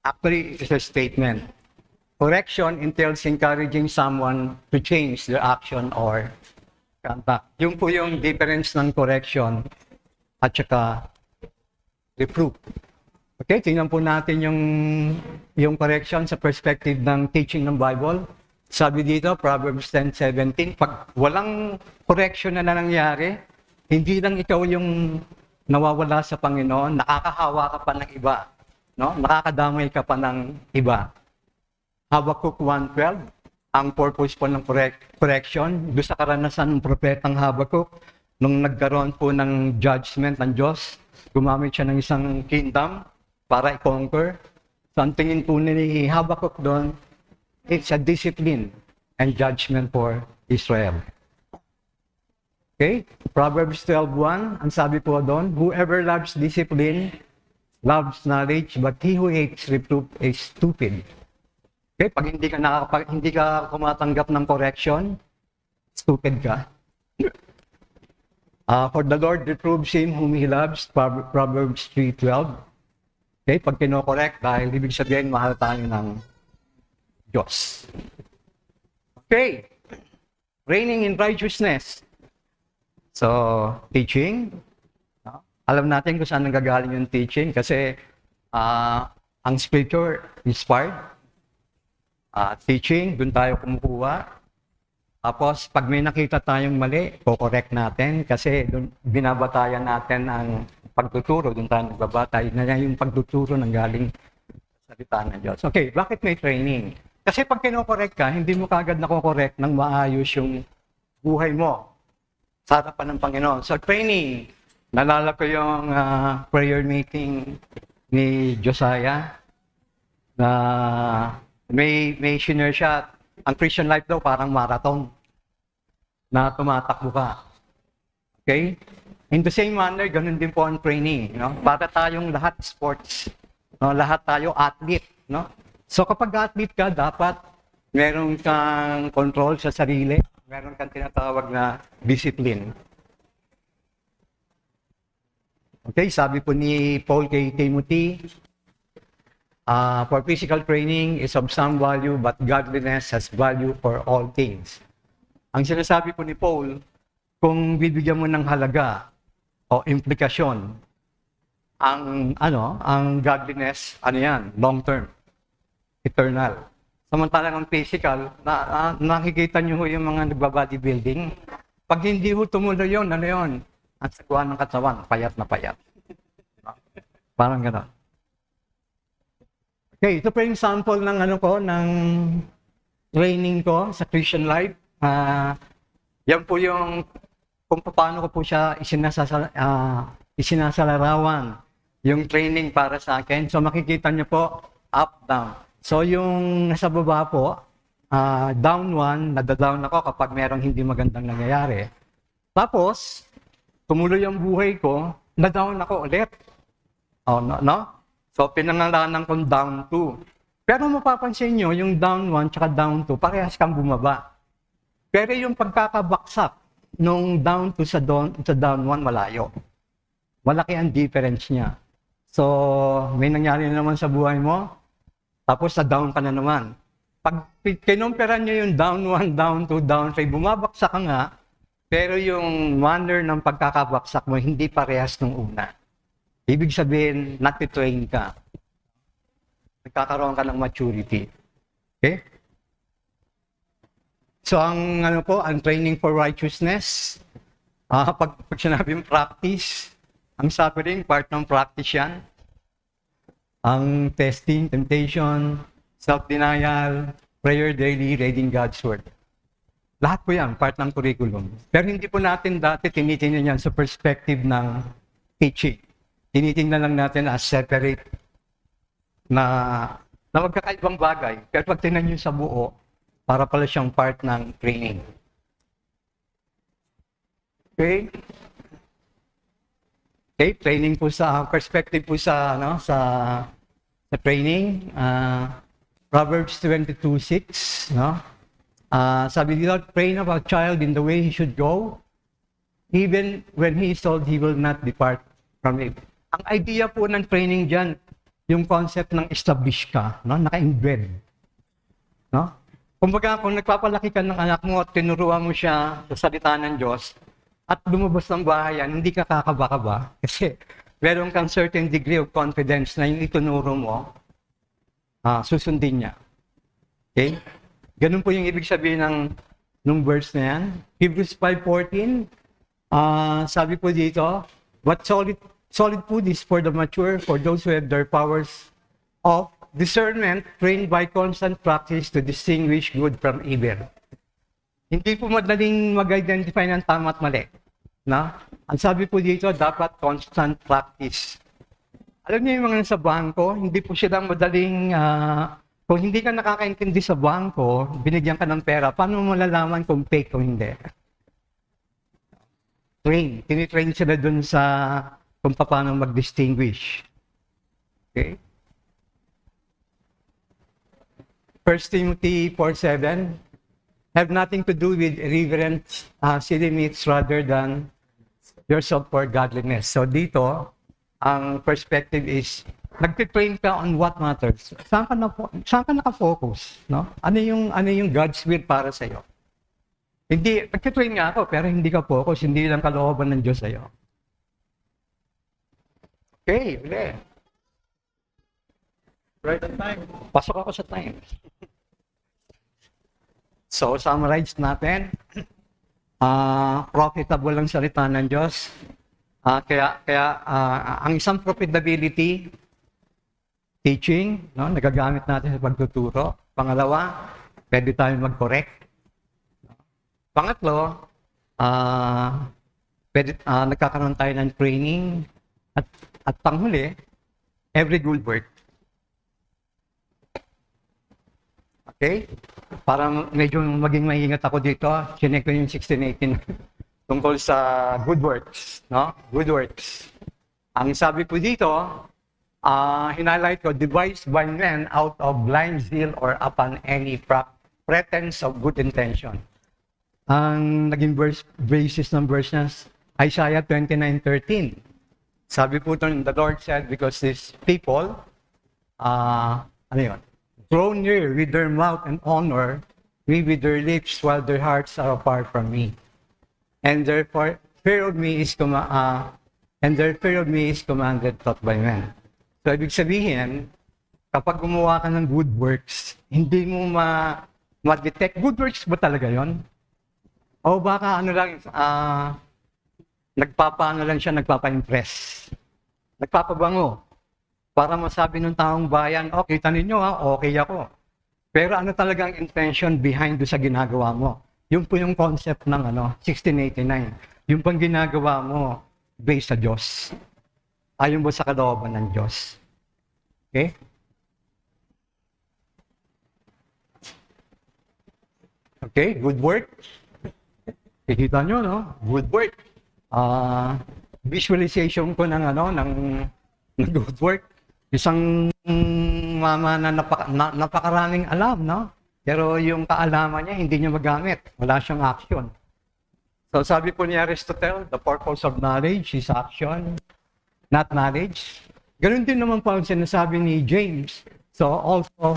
Actually, it's a statement. Correction entails encouraging someone to change their action or conduct. Yung po yung difference ng correction at saka reproof. Okay, tingnan po natin yung correction sa perspective ng teaching ng Bible. Sabi dito, Proverbs 10:17, pag walang correction na nangyari, hindi lang ikaw yung nawawala sa Panginoon, nakakahawa ka pa ng iba. No? Nakakadamay ka pa ng iba. Habakkuk 1:12, ang purpose po ng correction, doon sa karanasan ng propetang Habakkuk, nung nagkaroon po ng judgment ng Diyos, gumamit siya ng isang kingdom para i-conquer. So, ang tingin po ni Habakkuk doon, it's a discipline and judgment for Israel. Okay? Proverbs 12:1, ang sabi po doon, whoever loves discipline, loves knowledge, but he who hates reproof is stupid. Okay? Pag hindi ka kumatanggap ng correction, stupid ka. For the Lord reproves him whom he loves, Proverbs 3:12. Okay, pag kino-correct, dahil ibig sabihin, mahal tayo ng Diyos. Okay, reigning in righteousness. So, teaching. No? Alam natin kung saan nanggagaling yung teaching kasi ang scripture inspired. Teaching, dun tayo kumukuha. Tapos, pag may nakita tayong mali, ko-correct natin kasi dun binabatayan natin ang pagtuturo, dun tayo nagbabatay na yung pagtuturo ng galing sa salita ng Diyos. Okay, bakit may training? Kasi pag kino-correct ka, hindi mo kagad nako-correct ng maayos yung buhay mo sa harapan ng Panginoon. So, training. Nalala ko yung prayer meeting ni Josiah na may senior siya. Ang Christian life daw parang marathon na tumatakbo ka. Okay? In the same manner, ganun din po ang training. No? Para tayong lahat sports. No? Lahat tayo athlete. No? So kapag athlete ka, dapat meron kang control sa sarili, meron kang tinatawag na discipline. Okay, sabi po ni Paul kay Timothy, for physical training is of some value, but godliness has value for all things. Ang sinasabi po ni Paul, kung bibigyan mo ng halaga o implikasyon, ang godliness, yan, long term, eternal. Samantalang ang physical, nakikita niyo yung mga nagba-bodybuilding, pag hindi mo tumuloy yun, yun? Ang sagwa ng katawan, payat na payat. Parang gano'n. Okay, ito po yung sample ng ng training ko sa Christian life. Yan po yung kung paano ko po siya isinasalarawan yung training para sa akin. So makikita niyo po, up, down. So yung nasa baba po, down 1, nadadown ako kapag merong hindi magandang nangyayari. Tapos, tumuloy ang buhay ko, na-down ako ulit. So pinangalanan kong down 2. Pero mapapansin nyo, yung down 1 tsaka down 2, parehas kang bumaba. Pero yung pagkakabaksak nung down 2 sa down 1, malayo. Malaki ang difference niya. So, may nangyari na naman sa buhay mo, tapos sa down ka na naman. Pag kinumpera nyo yung down 1, down 2, down 3, bumabaksak ka nga, pero yung manner ng pagkakabaksak mo, hindi parehas nung una. Ibig sabihin, nati-train ka. Nagkakaroon ka ng maturity. Okay? So, ang training for righteousness, pag sinabing practice, ang suffering, part ng practice yan. Ang testing, temptation, self-denial, prayer daily, reading God's Word. Lahat po yan, part ng curriculum. Pero hindi po natin dati tinitingnan yan sa perspective ng teaching. Tinitingnan lang natin as separate na magkakaibang bagay. Pero pag tingnan nyo sa buo, para pala siyang part ng training. Okay? Okay, training po sa perspective po sa training. Proverbs 22:6, no? Sabi dito, train up a child in the way he should go, even when he is old, he will not depart from it. Ang idea po ng training diyan, yung concept ng establish ka, no? Naka-embed. No? Kumbaga, kung nagpapalaki ka ng anak mo at tinuruan mo siya sa salita ng Diyos, at lumabas ng bahay yan, hindi ka kakaba-kaba. Kasi meron kang certain degree of confidence na yung itunuro mo, susundin niya. Okay? Ganun po yung ibig sabihin ng verse na yan. Hebrews 5:14, sabi po dito, but solid food is for the mature, for those who have their powers of discernment trained by constant practice to distinguish good from evil. Hindi po madaling mag-identify ng tama at mali. No? Ang sabi po dito, dapat constant practice. Alam niyo yung mga nasa bangko, hindi po sila madaling, kung hindi ka nakakaintindi sa bangko, binigyan ka ng pera, paano mo malalaman kung fake o hindi? Tinitrain sila dun sa kung paano mag-distinguish. Okay? 1 Timothy 4:7, have nothing to do with irreverent silly myths rather than yourself for godliness. So dito, ang perspective is, nagtitrain ka on what matters. Saan ka nakafocus? No? Ano yung God's will para sa'yo? Hindi, nagtitrain nga ako, pero hindi ka focus, hindi lang kalooban ng Diyos sa'yo. Okay, uli. Right on time. Pasok ako sa time. So, summarize natin. Profitable ang salita ng Diyos. Kaya ang isang profitability, teaching, no, nagagamit natin sa pagtuturo. Pangalawa, pwede tayo mag-correct. Pangatlo, nagkakaroon tayo ng training. At panghuli, every good work. Okay? Para medyo maging maingat ako dito, chinek ko yung 1618 tungkol sa good works, no? Good works. Ang sabi po dito, highlight ko, devised by men out of blind zeal or upon any pretense of good intention. Ang naging basis ng verse na Isaiah 29:13. Sabi po doon, the Lord said, because these people, ano yun? Draw near with their mouth and honor me with their lips while their hearts are apart from me. And therefore, fear of me is commanded taught by men. So, ibig sabihin, kapag gumawa ka ng good works, hindi mo ma-detect. Good works ba talaga yon? O baka nagpapa-impress. Nagpapabango. Para masabi ng taong bayan, kita ninyo okay ako. Pero ano talagang intention behind do sa ginagawa mo? Yun po yung concept ng 1689. Yung pang ginagawa mo based sa Diyos. Ayon mo sa kalooban ng Diyos. Okay? Okay, good work. Kikita nyo, no? Good work. Visualization ko ng good work. Isang mama na napakaraming alam, no? Pero yung kaalaman niya, hindi niya magamit. Wala siyang action. So sabi po ni Aristotle, the purpose of knowledge is action, not knowledge. Ganun din naman po ang sinasabi ni James. So also,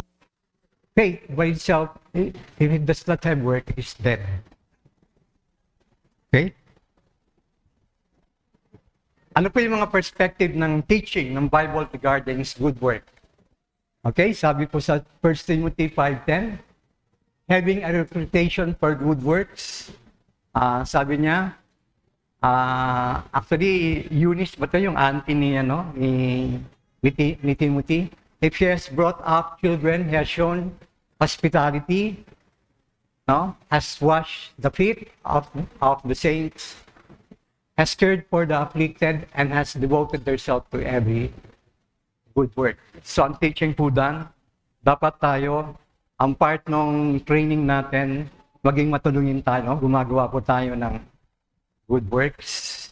faith by itself, if it does not have work, is dead. Okay? Ano po yung mga perspective ng teaching ng Bible regarding good work? Okay, sabi po sa 1 Timothy 5:10, having a reputation for good works, sabi niya, actually, Eunice, ba ito yung auntie ni Timothy? If she has brought up children, he has shown hospitality, no? Has washed the feet of the saints, has cared for the afflicted, and has devoted herself to every good work. So, ang teaching po dan, dapat tayo, ang part ng training natin, maging matulungin tayo, gumagawa po tayo ng good works.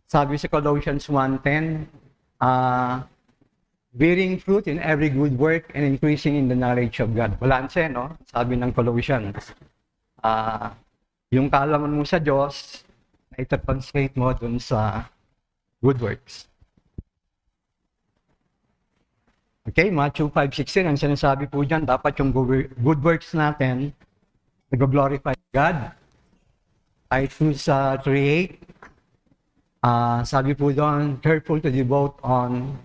Sabi sa Colossians 1:10, bearing fruit in every good work and increasing in the knowledge of God. Balanse, no? Sabi ng Colossians. Yung kaalaman mo sa Diyos, na ito-translate mo dun sa good works. Okay, Matthew 5:16, ang sinasabi po dyan, dapat yung good works natin, nag-glorify God. Ay through sa 3:8, sabi po doon, careful to devote on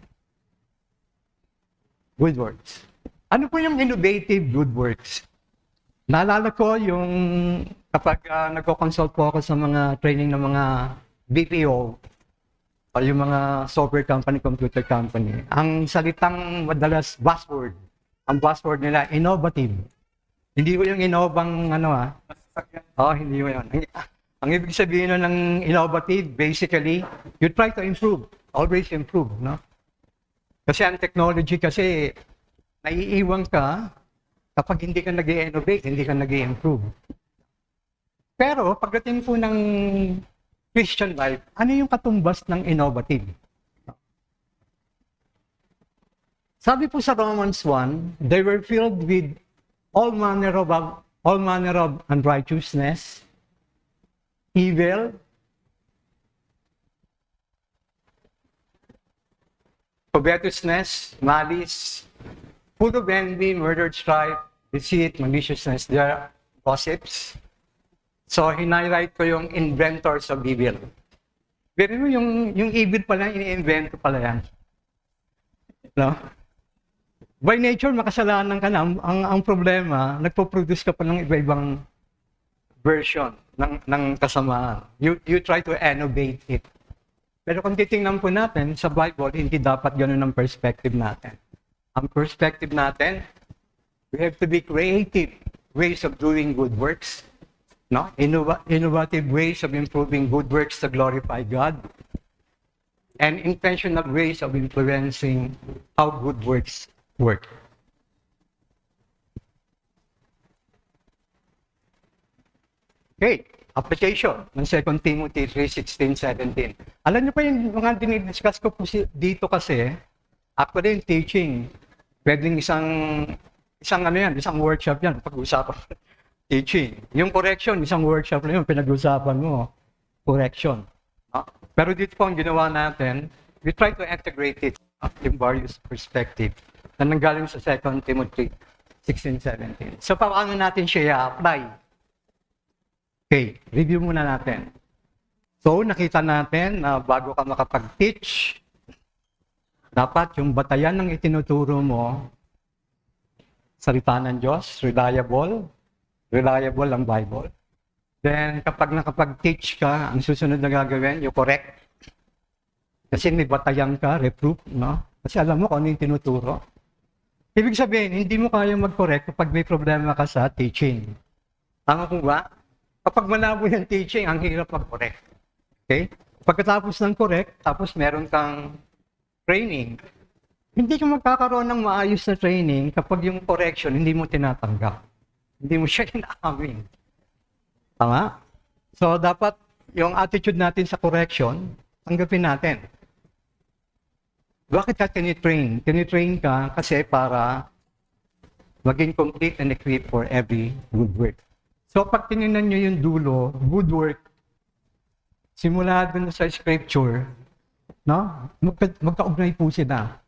good works. Ano po yung innovative good works? Naalala ko yung kapag nagko-consult po ako sa mga training ng mga BPO, o yung mga software company, computer company, ang salitang madalas buzzword, ang buzzword nila, innovative. Hindi ko yung innovang hindi ko yun. Ang ibig sabihin ng innovative, basically, you try to improve, always improve, no? Kasi ang technology kasi, naiiwan ka kapag hindi ka nag-i-innovate, hindi ka nag-i-improve. Pero pagdating po ng Christian life, ano yung katumbas ng innovative? Sabi po sa Romans 1, they were filled with all manner of unrighteousness, evil, covetousness, malice, full of envy, murder, strife, deceit, maliciousness, they are gossips. So, hinighlight ko yung inventors of evil. Pero yung evil pala, ini-invento pala yan. No? By nature, makasalanan ka na. Ang problema, nagpo-produce ka pa ng iba-ibang version ng kasamaan. You try to innovate it. Pero kung titingnan po natin, sa Bible, hindi dapat ganun ang perspective natin. Ang perspective natin, we have to be creative ways of doing good works. No? Innovative ways of improving good works to glorify God. And intentional ways of influencing how good works work. Okay, application ng 2 Timothy 3:16-17. Alam niyo pa yung mga dinidiscuss ko po dito kasi, actually yung teaching, pwedeng isang isang workshop yan, pag-usapan. Teaching. Yung correction, isang workshop na yun, pinag-usapan mo. Correction. Pero dito po ang ginawa natin, we try to integrate it, yung various perspective na nanggaling sa 2 Timothy 16-17. So, paano natin siya i-apply? Okay, review muna natin. So, nakita natin na bago ka makapag-teach, dapat yung batayan ng itinuturo mo, salita ng Diyos, reliable ang Bible. Then, kapag nakapag-teach ka, ang susunod na gagawin, you correct. Kasi may batayan ka, reproof, no? Kasi alam mo kung ano yung tinuturo. Ibig sabihin, hindi mo kayang mag-correct kapag may problema ka sa teaching. Tama po ba? Kapag malabo yung teaching, ang hirap mag-correct. Okay? Pagkatapos ng correct, tapos meron kang training. Hindi ka magkakaroon ng maayos na training kapag yung correction hindi mo tinatanggap. Hindi mo siya inaamin. Tama? So, dapat yung attitude natin sa correction, tanggapin natin. Bakit ka tinitrain? Tinitrain ka kasi para maging complete and equipped for every good work. So, pag tinignan nyo yung dulo, good work, simula dun sa scripture, no? Magkaugnay po sila.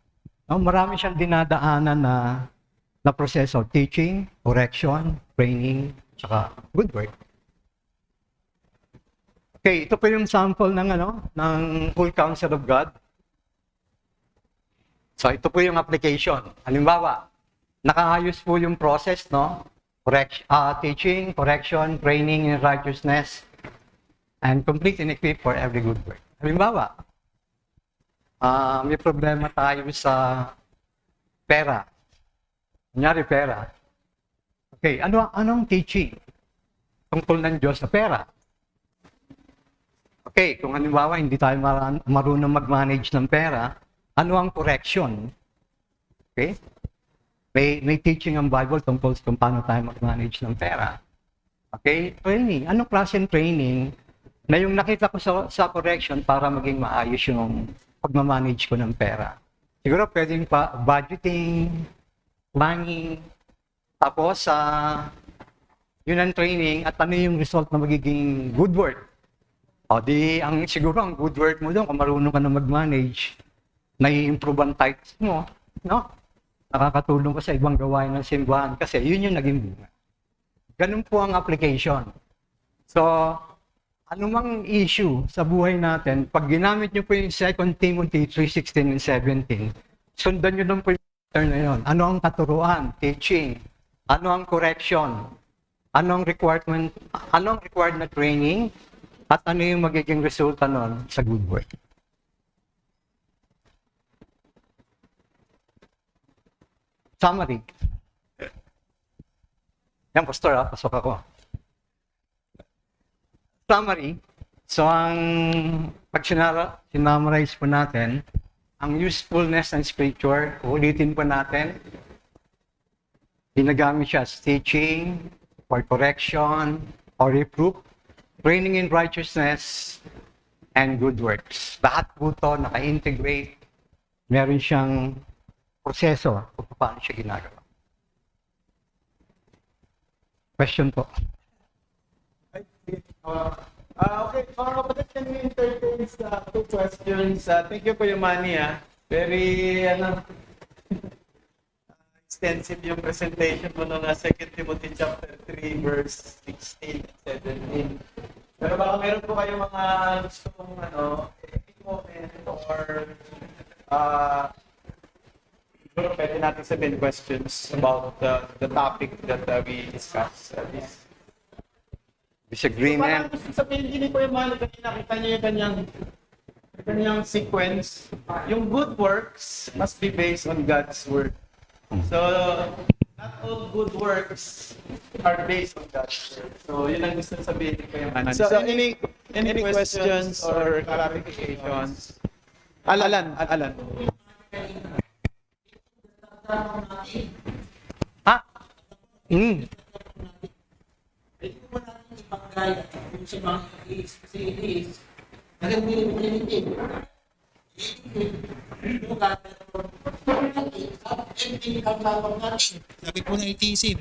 No? Marami siyang dinadaanan na proseso. Teaching, correction, training, tsaka good work. Okay, ito po yung sample ng full counsel of God. So, ito po yung application. Halimbawa, nakaayos po yung process, no? Teaching, correction, training in righteousness, and complete and equipped for every good work. Halimbawa, may problema tayo sa pera. Kunyari pera. Okay, anong teaching tungkol ng Diyos sa pera? Okay, kung halimbawa hindi tayo marunong mag-manage ng pera, ano ang correction? Okay? May teaching ang Bible tungkol kung paano tayo mag-manage ng pera. Okay? Training. Anong klaseng training na yung nakita ko sa correction para maging maayos yung pagmamanage ko ng pera? Siguro pwedeng budgeting, planning, tapos yun ang training at ano yung result na magiging good work. O siguro ang good work mo doon, kung marunong ka na mag-manage, nai-improve ang tithes mo, no? Nakakatulong ka sa ibang gawain ng simbahan kasi yun yung naging bunga. Ganun po ang application. So, anumang issue sa buhay natin, pag ginamit nyo po yung 2 Timothy 3:16 and 17, sundan nyo lang po yung pattern na yun. Ano ang katuruan? Teaching. Ano ang correction? Ano ang required na training? At ano yung magiging resulta nun sa good work? Summary. Yan, Pastor, pasok ako. Summary. So, pag sinamarize po natin, ang usefulness ng Scripture, ulitin po natin, ginagamit siya as teaching, or correction, or reproof, training in righteousness, and good works. Lahat po ito naka-integrate. Meron siyang proseso kung paano siya ginagawa. Question po. Okay, mga kapatid, can we entertain sa 2 questions? Thank you po yung Manny. Very, extensive yung presentation mo ng 2 Timothy chapter 3, verse 16 and 17. Pero baka meron po kayo mga gustong comment or siguro pwede natin sabihin questions about the topic that we discussed. Disagreement. So, parang gusto sabihin din po yung mga nakita niyo yung kanyang sequence. Yung good works must be based on God's word. So, not all good works are based on God's word. So, yun ang gusto sabihin ko yung Manny. So, any questions or clarifications? Alan. Pwede mo natin ipagkaya kung sa mga kasi is nagagawin mo rin din. Ito everything comes out of nothing. Sabi po ng atheism.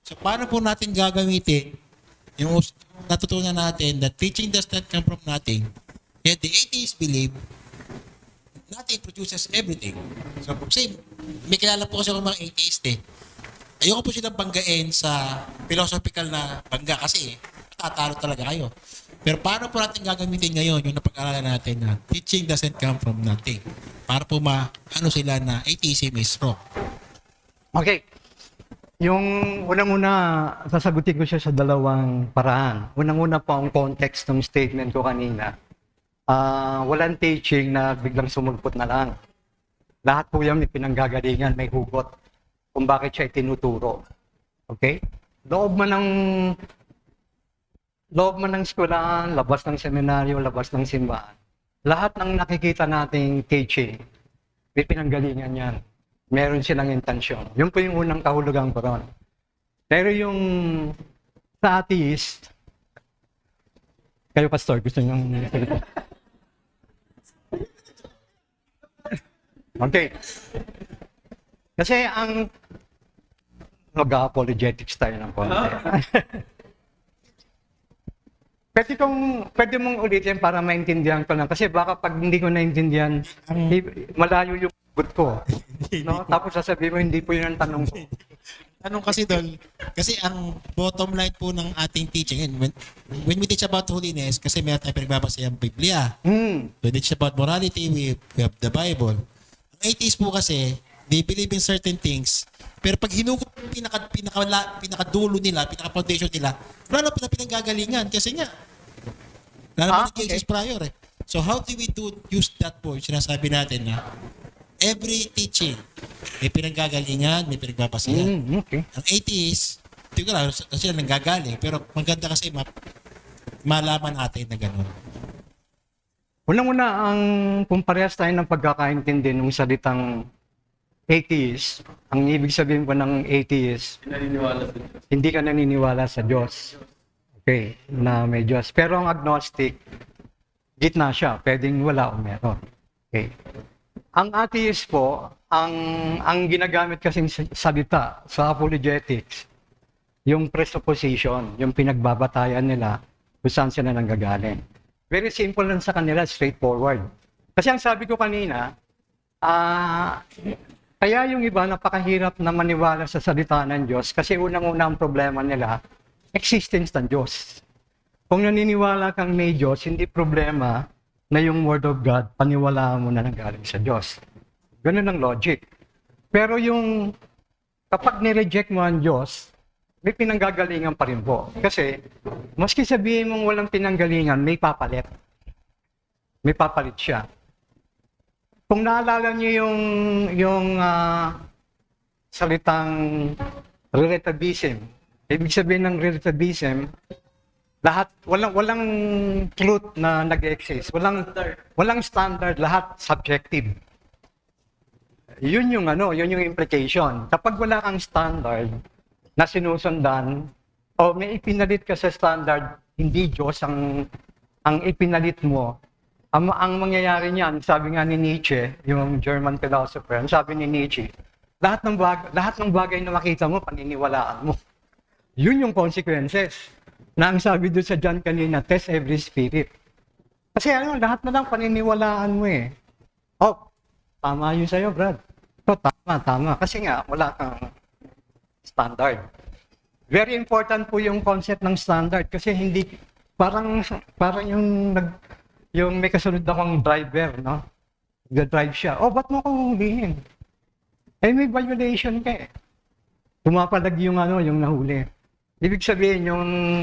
So, paano po natin gagamitin yung natutunan natin that teaching does not come from nothing, yet the atheists believe nothing produces everything. So, kasi may kilala po kasi ako mga atheist eh. Ayoko po silang banggain sa philosophical na bangga kasi tatalo talaga kayo. Pero paano po natin gagamitin ngayon yung napag-aralan natin na teaching doesn't come from nothing? Para po ano sila na atheism is wrong. Okay. Yung unang-una, sasagutin ko siya sa dalawang paraan. Unang-una po ang context ng statement ko kanina. Walang teaching na biglang sumulpot na lang. Lahat po yan may pinanggagalingan, may hugot kung bakit siya itinuturo. Okay? Loob man ng eskwelahan, labas ng seminaryo, labas ng simbahan. Lahat ng nakikita nating teaching, may pinanggalingan yan. Meron silang intensyon. Yun po yung unang kahulugan ko ron. Pero yung sa atheist, kayo pastor, gusto nyo Okay. Kasi ang mag-apologetics tayo ng konti. Pwede mong ulitin para maintindihan ko lang. Kasi baka pag hindi ko naintindihan, malayo yung good ko. No? Tapos sasabihin mo, hindi po yun ang tanong ko. Tanong kasi doon, kasi ang bottom line po ng ating teaching, when we teach about holiness, kasi meron tayong pinagbabasa yung Biblia. We teach about morality, we have the Bible. Ang atheists po kasi, they believe in certain things, pero pag hinugot yung pinakadulo nila, pinaka-foundation nila, wala na pinanggagalingan kasi nga, wala naman Jesus prior eh. So how do we use that point? Sinasabi natin na every teaching, may pinanggagalingan, may pinagpapasayan. Okay. Ang atheist, hindi ko lang, kasi nanggagaling, pero maganda kasi malaman natin na gano'n. Unang-una, kung parehas tayo ng pagkakaintindi ng salitang atheist, ang ibig sabihin ko ng atheist, hindi ka naniniwala sa Diyos. Okay, na may Diyos. Pero ang agnostic, gitna siya, pwedeng wala o meron. Okay. Ang atheist po, ang ginagamit kasing salita sa apologetics, yung presupposition, yung pinagbabatayan nila kung saan sila nanggagaling. Very simple lang sa kanila, straightforward. Kasi ang sabi ko kanina, kaya yung iba napakahirap na maniwala sa salita ng Diyos kasi unang-una ang problema nila, existence ng Diyos. Kung naniniwala kang may Diyos, hindi problema na yung Word of God, paniwalaan mo na nanggaling sa Diyos. Ganun ang logic. Pero yung kapag nireject mo ang Diyos, may pinanggagalingan pa rin po. Kasi, maski sabihin mong walang pinanggalingan, may papalit. May papalit siya. Kung naalala niyo yung salitang relativism, ibig sabihin ng relativism, lahat, walang truth na nag-exist. Walang standard, lahat subjective. Yun yung implication. Kapag wala kang standard na sinusundan, o may ipinalit ka sa standard, hindi Diyos ang ipinalit mo, ang mangyayari niyan, sabi nga ni Nietzsche, yung German philosopher, ang sabi ni Nietzsche, lahat ng bagay na makita mo, paniniwalaan mo. Yun yung consequences. Na ang sabi doon sa John kanina, test every spirit. Kasi lahat na lang paniniwalaan mo eh. Oh, tama yun sa'yo, Brad. So, tama. Kasi nga, wala kang standard. Very important po yung concept ng standard kasi hindi, parang yung may kasunod akong driver, no? Nag-drive siya. Oh, ba't mo ko hulihin? Eh, may violation ka eh. Pumapalag yung nahuli. Ibig sabihin,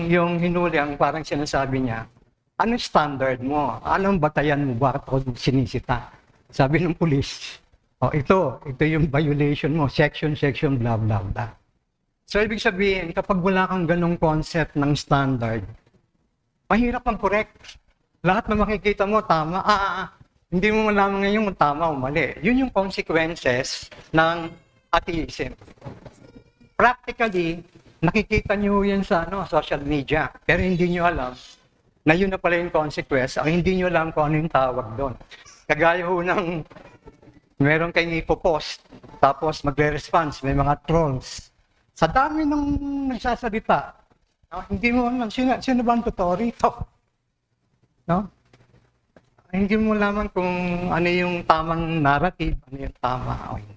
yung hinuli, ang parang sinasabi niya, anong standard mo? Anong batayan mo? Bakit ako sinisita? Sabi ng pulis, oh, ito yung violation mo, section, blah, blah, blah. So, ibig sabihin, kapag wala kang ganong concept ng standard, mahirap ang correct. Lahat na makikita mo, tama. Hindi mo malaman ngayon kung tama o mali. Yun yung consequences ng atheism. Practically, nakikita nyo yan sa social media, pero hindi nyo alam na yun na pala yung consequence, ang hindi nyo alam kung ano yung tawag doon. Kagaya ho ng meron kayong ipopost, tapos magre-response, may mga trolls. Sa dami ng nagsasalita, no? Hindi mo alam, sino ba ang totoo rito? No? Hindi mo laman kung ano yung tamang narrative, ano yung tama o hindi.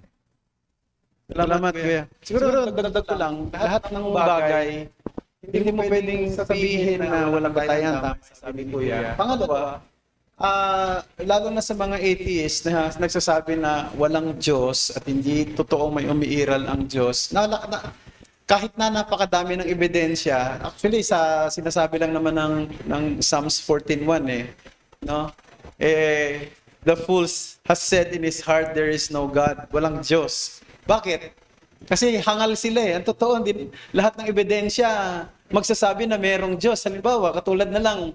Salamat, Kuya. Siguro, dagdag ko lang, lahat ng bagay, hindi mo pwedeng sabihin na walang batayan, tama sabi ni Kuya. Pangalawa, lalo na sa mga atheists na nagsasabi na walang Diyos at hindi totoong may umiiral ang Diyos, kahit na napakadami ng ebidensya, actually sa sinasabi lang naman ng Psalms 14:1 no? The fool has said in his heart there is no God, walang Diyos. Bakit? Kasi hangal sila Ang totoo, lahat ng ebidensya magsasabi na merong Diyos. Halimbawa, katulad na lang,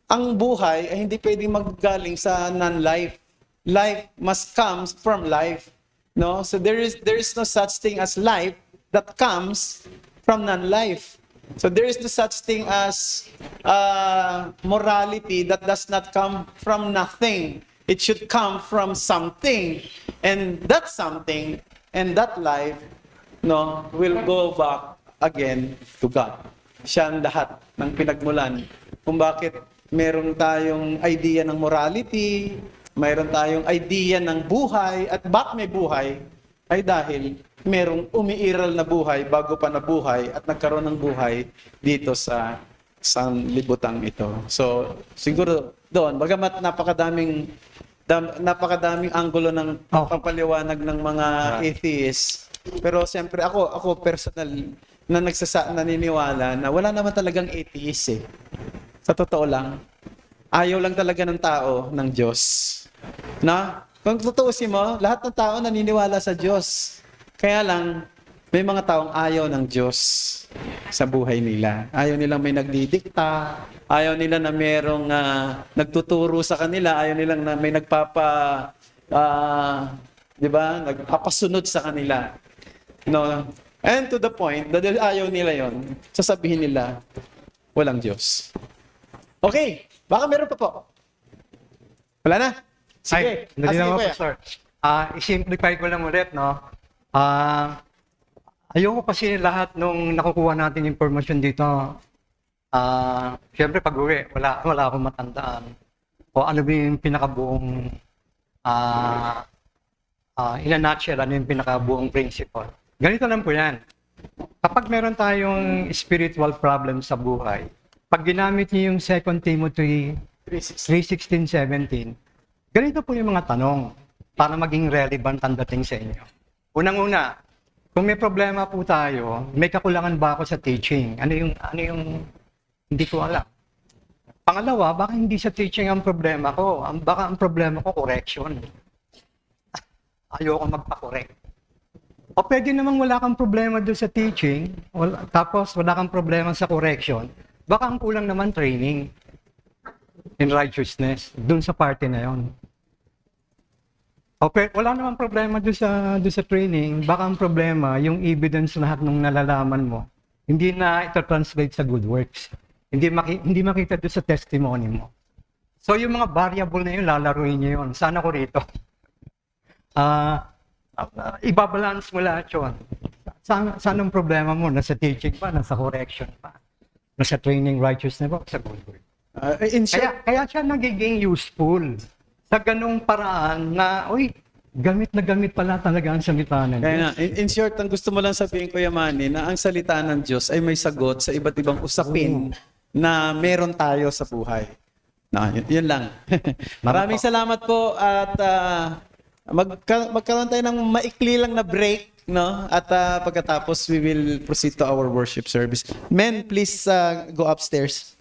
ang buhay ay hindi pwedeng maggaling sa non-life. Life must come from life. No? So there is no such thing as life that comes from non-life. So there is no such thing as morality that does not come from nothing. It should come from something. And that something and that life will go back again to God. Siya ang lahat ng pinagmulan. Kung bakit meron tayong idea ng morality, mayroon tayong idea ng buhay, at bakit may buhay ay dahil merong umiiral na buhay bago pa nabuhay at nagkaroon ng buhay dito sa sanlibutan ito. So, siguro doon, bagamat napakadaming anggulo ng pagpapaliwanag ng mga atheists, pero siyempre ako personal na naniniwala na wala naman talagang atheist Sa totoo lang, ayaw lang talaga ng tao ng Diyos. Na, kung tutuusin mo, lahat ng tao naniniwala sa Diyos. Kaya lang, may mga taong ayaw ng Diyos sa buhay nila. Ayaw nilang may nagdidikta, ayaw nila na merong nagtuturo sa kanila, ayaw nilang na may nagpapasunod sa kanila. No? And to the point, dahil ayaw nila yon, sasabihin nila, walang Diyos. Okay, baka meron pa po. Wala na? Sige. Dali lang Kuya. po, sir. I-simplify ko lang ulit, no? Ayoko kasi lahat nung nakukuha natin information dito, siyempre pag uwi, wala akong matandaan. O ano ba yung pinakabuong, in a nutshell, ano yung pinakabuong principle. Ganito lang po yan. Kapag meron tayong spiritual problem sa buhay, pag ginamit niyo yung 2 Timothy 3:16, 17, ganito po yung mga tanong para maging relevant ang dating sa inyo. Unang-una, kung may problema po tayo, may kakulangan ba ako sa teaching? Ano yung hindi ko alam. Pangalawa, baka hindi sa teaching ang problema ko. Baka ang problema ko, correction. Ayoko magpa-correct. O pwede namang wala kang problema doon sa teaching, tapos wala kang problema sa correction. Baka ang kulang naman training in righteousness, doon sa party na yon. Okay, wala namang problema doon sa training. Baka ang problema, yung evidence lahat ng nalalaman mo, hindi na ito-translate sa good works. Hindi makita doon sa testimony mo. So yung mga variable na yun, lalaruin niyo yun. Sana ko rito. Ibabalance mo lahat yun. Saan ang problema mo? Nasa teaching pa? Nasa correction pa? Nasa training righteousness pa? Sa good work? Kaya siya nagiging useful sa ganung paraan na, gamit na gamit pala talaga ang salita ng Diyos. Kaya nga, in short, ang gusto mo lang sabihin, Kuya Manny, na ang salita ng Diyos ay may sagot sa iba't ibang usapin na meron tayo sa buhay. Yun lang. Maraming salamat po at magkaroon tayo ng maikli lang na break, no? At pagkatapos we will proceed to our worship service. Men, please go upstairs.